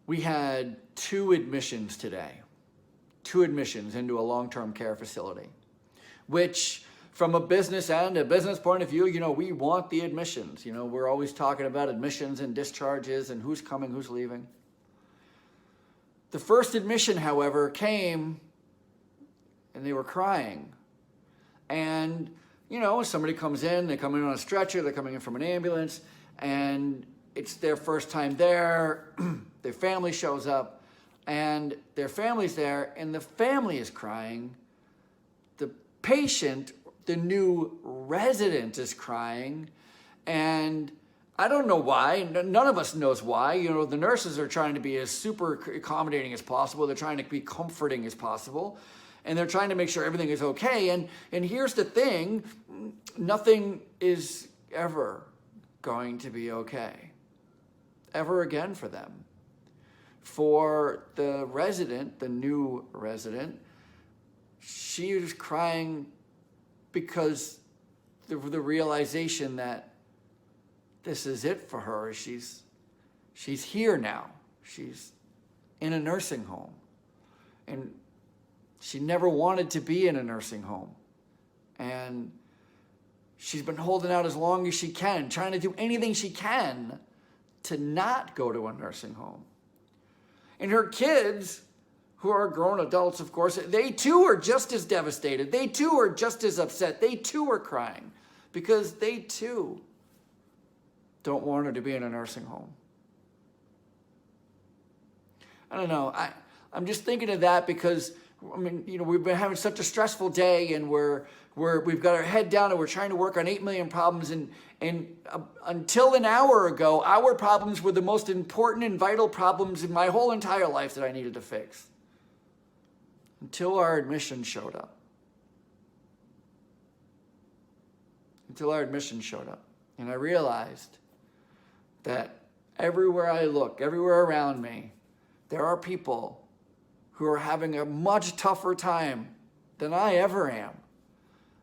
We had 2 admissions today, 2 admissions into a long-term care facility, which from a business point of view, we want the admissions. We're always talking about admissions and discharges and who's coming, who's leaving. The first admission, however, came and they were crying. And, somebody comes in, they come in on a stretcher, they're coming in from an ambulance, and it's their first time there. Their family shows up, and their family's there, and the family is crying. The patient, the new resident, is crying, and I don't know why. None of us knows why. The nurses are trying to be as super accommodating as possible. They're trying to be comforting as possible, and they're trying to make sure everything is okay. And here's the thing, nothing is ever going to be okay, ever again for them. For the resident, the new resident, she was crying because the realization that this is it for her. She's here now. She's in a nursing home. And she never wanted to be in a nursing home. And she's been holding out as long as she can, trying to do anything she can to not go to a nursing home. And her kids, who are grown adults, of course, they too are just as devastated. They too are just as upset. They too are crying because they too don't want her to be in a nursing home. I don't know. I'm just thinking of that because, we've been having such a stressful day, and we've got our head down and we're trying to work on 8 million problems. And until an hour ago, our problems were the most important and vital problems in my whole entire life that I needed to fix. Until our admission showed up. And I realized that everywhere I look, everywhere around me, there are people who are having a much tougher time than I ever am.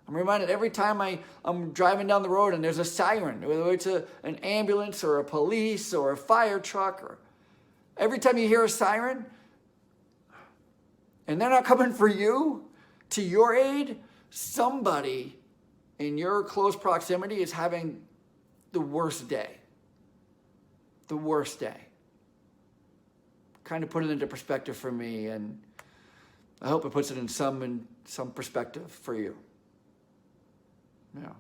I'm reminded every time I'm driving down the road and there's a siren, whether it's an ambulance or a police or a fire truck, or every time you hear a siren and they're not coming for you, to your aid, somebody in your close proximity is having the worst day. The worst day. Kind of put it into perspective for me, and I hope it puts it in some perspective for you. Yeah.